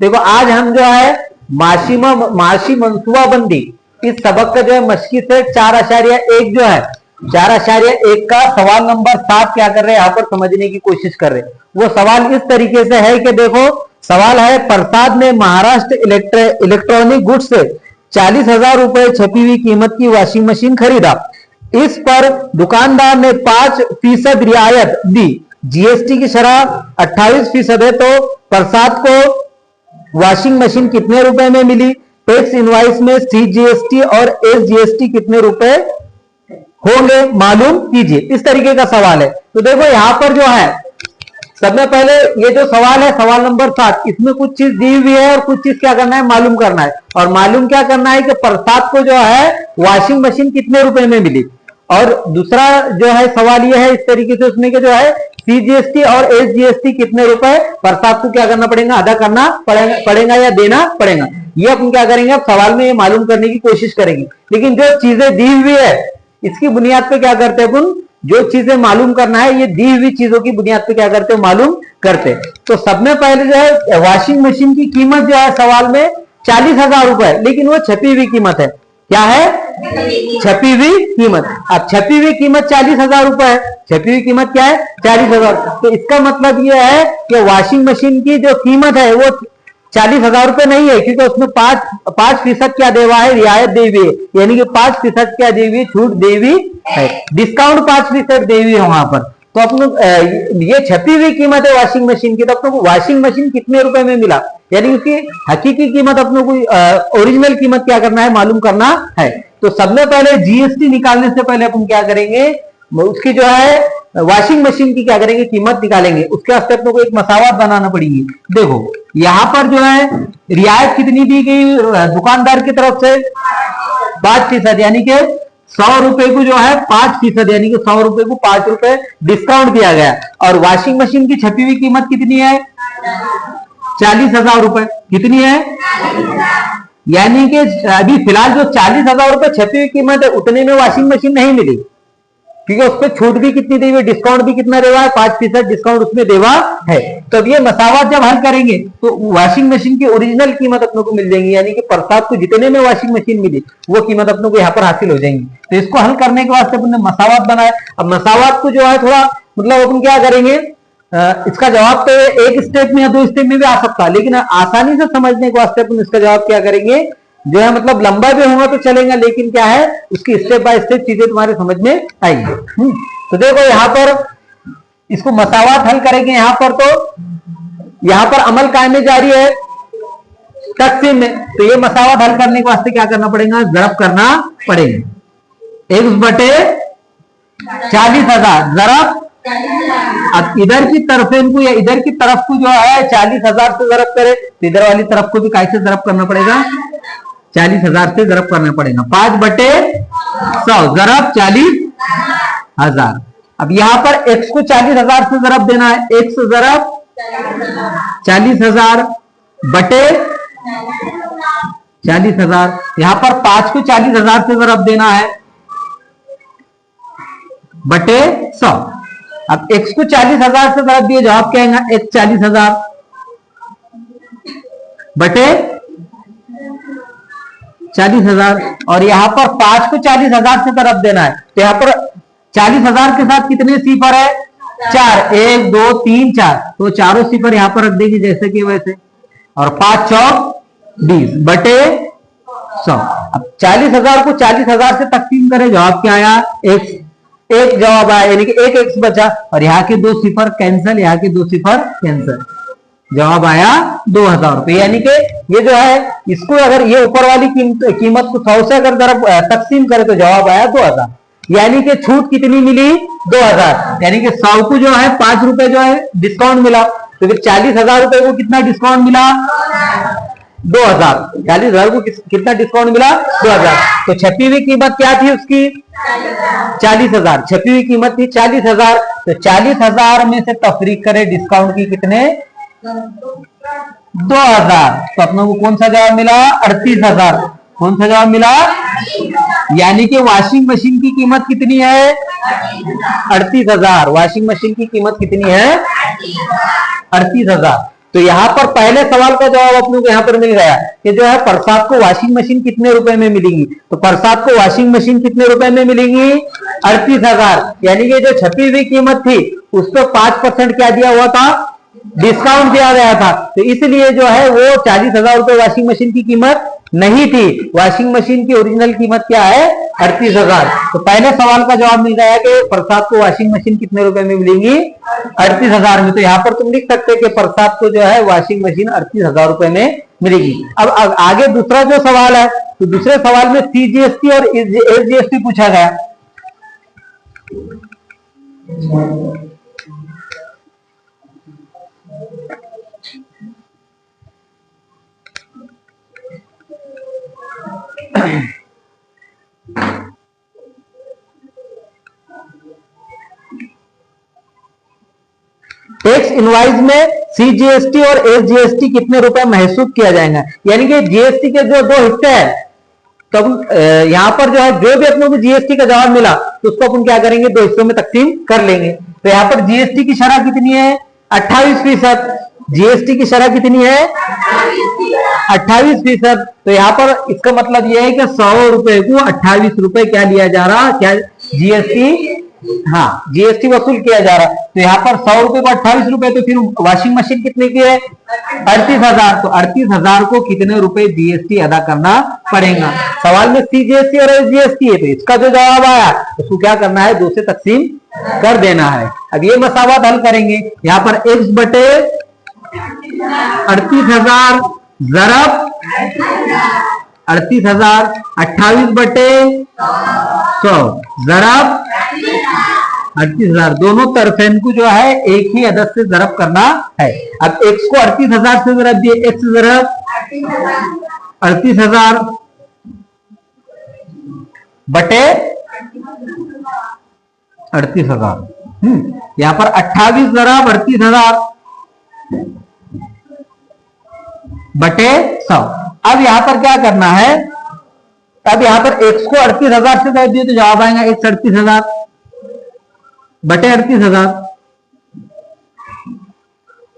देखो आज हम जो है माशी मनसूबाबंदी इस सबक का जो है मशकी से 4.1 जो है 4.1 का सवाल नंबर 7 क्या कर रहे हैं, यहाँ पर समझने की कोशिश कर रहे हैं। वो सवाल इस तरीके से है कि देखो सवाल है, प्रसाद ने महाराष्ट्र इलेक्ट्रॉनिक गुड्स से 40,000 रुपए छपी हुई कीमत की वॉशिंग मशीन खरीदा। इस पर दुकानदार ने 5% रियायत दी। जीएसटी की शरह 28% है, तो प्रसाद को वॉशिंग मशीन कितने रुपए में मिली? टैक्स इनवाइस में सीजीएसटी और एसजीएसटी कितने रुपए होंगे मालूम कीजिए। इस तरीके का सवाल है। तो देखो यहां पर जो है सबसे पहले ये जो सवाल है सवाल नंबर 7, इसमें कुछ चीज दी हुई है और कुछ चीज क्या करना है, मालूम करना है। और मालूम क्या करना है कि प्रसाद को जो है वॉशिंग मशीन कितने रुपए में मिली। और दूसरा जो है सवाल ये है इस तरीके से उसमें कि जो है सीजीएसटी और एसजीएसटी कितने रुपए प्रसाद को क्या करना पड़ेगा, अदा करना पड़ेगा या देना पड़ेगा। ये अपन क्या करेंगे, अब सवाल में ये मालूम करने की कोशिश करेंगे। लेकिन जो चीजें दी हुई है इसकी बुनियाद पे क्या करते हैं अपन, जो चीजें मालूम करना है ये दी हुई चीजों की बुनियाद पे क्या करते हैं, मालूम करते हैं। तो सबसे पहले जो है वॉशिंग मशीन की कीमत जो है सवाल में 40,000 रुपए, लेकिन वो छपी हुई कीमत है। क्या है? छपी हुई कीमत। अब छपी हुई कीमत 40,000 रुपए है। छपी हुई कीमत क्या है? 40,000। तो इसका मतलब यह है कि वॉशिंग मशीन की जो कीमत है वो 40,000 रुपए नहीं है, क्योंकि उसमें 5% क्या दे हुआ है, रियायत दे हुई है, यानी कि 5% क्या दे हुई है, छूट दे हुई है, डिस्काउंट 5% दे हुई है वहां पर। तो अपन ये छपी हुई कीमत है वॉशिंग मशीन की, तो अपने को वॉशिंग मशीन कितने रुपए में मिला, यानी उसकी हकीकी कीमत अपने को ओरिजिनल कीमत क्या करना है, मालूम करना है। तो सबसे पहले जीएसटी निकालने से पहले अपन क्या करेंगे, उसकी जो है वॉशिंग मशीन की क्या करेंगे, कीमत निकालेंगे। उसके वास्ते अपने को एक मसावत बनाना पड़ेगी। देखो यहां पर जो है रियायत कितनी दी गई दुकानदार की तरफ से, 5%, यानी कि 100 रुपए को जो है 5%, यानी कि 100 रुपए को 5 रुपए डिस्काउंट दिया गया। और वॉशिंग मशीन की छपी हुई कीमत कितनी है, 40,000 रुपए। कितनी है? यानी कि अभी फिलहाल जो 40,000 रुपए छपी हुई कीमत है उतने में वॉशिंग मशीन नहीं मिली, क्योंकि उस पर छूट भी कितनी दी हुई, डिस्काउंट भी कितना देवा है, 5% डिस्काउंट उसमें देवा है। तो अब ये मसावत जब हल करेंगे तो वॉशिंग मशीन की ओरिजिनल कीमत अपने को मिल जाएगी, यानी कि प्रसाद को जितने में वॉशिंग मशीन मिली वो कीमत अपने को यहाँ पर हासिल हो जाएंगी। तो इसको हल करने के वास्ते अपने मसावत बनाए। अब मसावत को जो है थोड़ा मतलब अपन क्या करेंगे, इसका जवाब तो एक स्टेप में या 2 स्टेप में भी आ सकता है, लेकिन आसानी से समझने के वास्ते अपन इसका जवाब क्या करेंगे, जो है मतलब लंबा भी होगा तो चलेगा, लेकिन क्या है उसकी स्टेप बाय स्टेप चीजें तुम्हारे समझ में आएंगी। तो देखो यहाँ पर इसको मसावत हल करेंगे। यहाँ पर तो यहाँ पर अमल कायमे जारी है तकसीम में, तो ये मसावत हल करने के वास्ते क्या करना पड़ेगा, जरब करना पड़ेगा। 1/40,000 जरब, अब इधर की तरफ इनको या इधर की तरफ को जो है 40,000 से जरब करे, तो इधर वाली तरफ को भी कैसे जरब करना पड़ेगा, 40,000 से जरब करना पड़ेगा। 5/100 जरब 40,000। अब यहां पर x को 40,000 से जरब देना है, x जरब 40,000 बटे 40,000। यहां पर 5 को 40,000 से जरब देना है बटे 100। अब x को 40,000 से जरब दिए, जवाब क्या आएगा, x 40,000 बटे 40,000। और यहां पर 5 को 40,000 से तरफ देना है, तो यहां पर 40,000 के साथ कितने सिफर है, 4, 1 2 3 4, तो चारों सिफर यहां पर रख देंगे जैसे कि वैसे। और 5 चौक 20 बटे 100। अब 40,000 को 40,000 से तकसीम करें, जवाब क्या आया, एक जवाब आया, यानी कि एक x बचा। और यहाँ के 2 सिफर कैंसिल, यहाँ के 2 सिफर कैंसिल, जवाब आया 2,000 रुपए। यानी कि ये जो है इसको अगर ये ऊपर वाली कीमत को 100 से अगर तकसीम करे तो जवाब आया 2,000, यानी कि छूट कितनी मिली, 2,000। यानी कि 100 को जो है 5 रुपए जो है डिस्काउंट मिला, तो फिर 40,000 रुपए को कितना डिस्काउंट मिला, 2,000। 40,000 को कितना डिस्काउंट मिला, 2,000। तो छपी हुई कीमत क्या थी उसकी, 40,000। छपी हुई कीमत थी 40,000, तो 40,000 में से तफरीक करें डिस्काउंट की कितने, 2,000। तो अपने को कौन सा जवाब मिला, 38,000। कौन सा जवाब मिला, यानी कि वॉशिंग मशीन की कीमत कितनी है, 38,000। वॉशिंग मशीन की कीमत कितनी है, 38,000। तो यहाँ पर पहले सवाल का जवाब अपने को यहाँ पर मिल गया कि जो है प्रसाद को वॉशिंग मशीन कितने रुपए में मिलेगी। तो प्रसाद को वॉशिंग मशीन कितने रुपए में मिलेगी, 38,000। यानी कि जो छपी हुई कीमत थी उस पर 5% क्या दिया हुआ था, डिस्काउंट दिया गया था। तो इसलिए जो है वो 40,000 रुपए वॉशिंग मशीन की कीमत नहीं थी। वॉशिंग मशीन की ओरिजिनल कीमत क्या है, 38,000। तो पहले सवाल का जवाब मिल गया कि प्रसाद को वॉशिंग मशीन कितने रुपए में मिलेंगी, 38,000 में। तो यहाँ पर तुम लिख सकते कि प्रसाद को जो है वॉशिंग मशीन 38,000 रुपए में मिलेगी। अब आगे दूसरा जो सवाल है, तो दूसरे सवाल में सीजीएसटी और एसजीएसटी पूछा गया। टैक्स इनवाइस में सीजीएसटी और एसजीएसटी कितने रुपए महसूस किया जाएगा। यानी कि जीएसटी के जो दो हिस्से हैं, तो यहां पर जो है जो भी अपने को जीएसटी का जवाब मिला तो उसको अपन क्या करेंगे, दो हिस्सों में तकसीम कर लेंगे। तो यहां पर जीएसटी की शरह कितनी है, 28%। जीएसटी की शरह कितनी है, 28%। तो यहां पर इसका मतलब यह है कि 100 रुपए को 28 रुपए क्या लिया जा रहा, क्या जीएसटी, हाँ जीएसटी वसूल किया जा रहा। तो यहाँ पर 100 रुपए को 28 रुपए, तो फिर वॉशिंग मशीन कितने की है, 38,000। तो 38,000 को कितने रुपए जीएसटी अदा करना पड़ेगा। सवाल में सीजीएसटी और एसजीएसटी है, तो इसका जो जवाब आया उसको क्या करना है, 2 से तकसीम कर देना है। अब ये मसावत हल करेंगे। यहाँ पर x बटे 38,000 ज़रब 38,000, 28 बटे 100 ज़रब 38,000। दोनों तरफ इनको जो है एक ही अदद से ज़रब करना है। अब x को 38,000 से ज़रब दिए, x ज़रब 38,000 बटे 38,000। यहां पर 28 ज़रब 38,000 बटे 100। अब यहां पर क्या करना है, अब यहां पर x को 38,000 से ज़रब दिए तो जवाब आएगा x 38,000 बटे 38,000।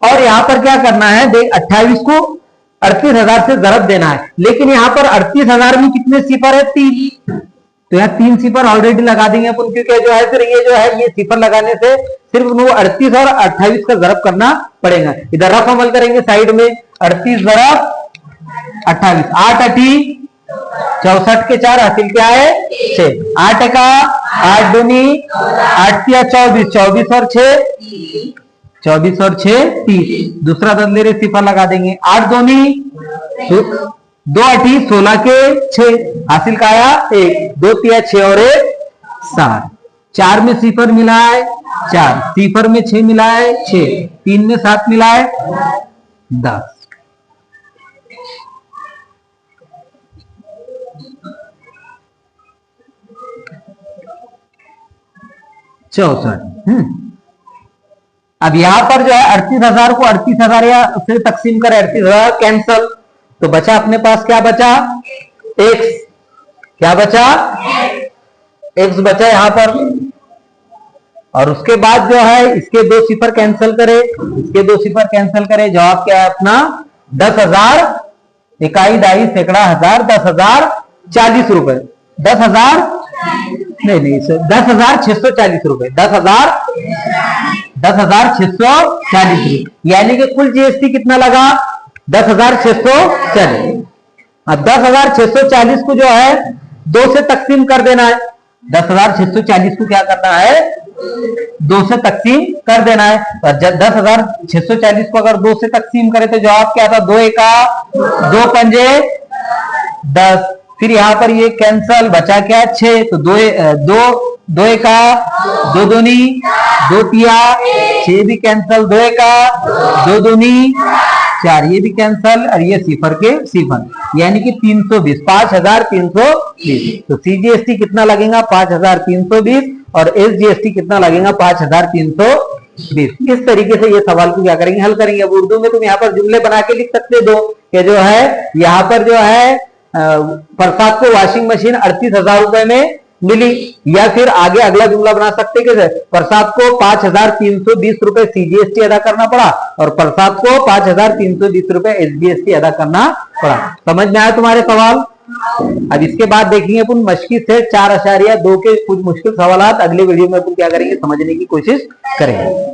और यहां पर क्या करना है, देख 28 को 38,000 से ज़रब देना है। लेकिन यहां पर 38,000 में कितने सिफर है, 3। तो यहाँ 3 सिफर ऑलरेडी लगा देंगे अपन, क्योंकि जो है फिर ये जो है ये सिफर लगाने से सिर्फ वो 38 और 28 का ज़रब करना पड़ेगा। इधर रफ अमल करेंगे साइड में, 38 ज़रब 28, 8 8 64 के 4 हासिल क्या है 6, 8 का 8 दूनी 8 या 24, 24 और 6 24 और 6 30। दूसरा बदले रे सिफर लगा देंगे, 8 दूनी 2 8 16 के 6 हासिल का आया 1, 2 3 6 और 1 7। 4 में सिफर मिला है 4, सिफर में 6 मिला है 6, 3 में 7 मिला है 10। अब यहां पर जो है 38,000 को 38,000 या से तकसीम करें, 38,000 कैंसल, तो बचा अपने पास क्या बचा, x। क्या बचा, x बचा यहां पर। और उसके बाद जो है इसके 2 सिफर कैंसिल करे, इसके 2 सिफर कैंसिल करे, जवाब क्या है अपना 10,000 इकाई दाई सैकड़ा हजार 10,000 40 रुपए, 10,000 नहीं 10,640 रुपए, 10,640 रुपए। यानी कि कुल जीएसटी कितना लगा, 10,640। अब 10,640 को जो है 2 से तकसीम कर देना है। 10,640 को क्या करना है, 2 से तकसीम कर देना है। और जब 10,640 को अगर 2 से तकसीम करें तो जवाब क्या था, 2 एका 2 पंजे 10। फिर यहां पर ये कैंसल, बचा क्या 6, तो 2 एका 2 दूनी 2 तिया 6 भी कैंसल, 2 एका 2 दूनी 4 ये भी कैंसल, और ये सिफर के सिफर, यानी कि 320, 5,320। तो सीजीएसटी कितना लगेगा 5,320 और एसजीएसटी कितना लगेगा 5,320। इस तरीके से ये सवाल को क्या करेंगे, हल करेंगे। अब उर्दू में तुम यहाँ पर जुमले बना के लिख सकते दो कि जो है यहाँ पर जो है प्रसाद को वॉशिंग मशीन 38,000 रुपए में मिली। या फिर आगे अगला जुमला बना सकते कैसे, प्रसाद को 5,320 रुपए सीजीएसटी अदा करना पड़ा और प्रसाद को 5,320 रुपए एसजीएसटी अदा करना पड़ा। समझ में आया तुम्हारे सवाल। अब इसके बाद देखेंगे अपन मश्की सेट 4.2 के कुछ मुश्किल सवाल अगले वीडियो में अपन क्या करेंगे समझने की कोशिश करेंगे।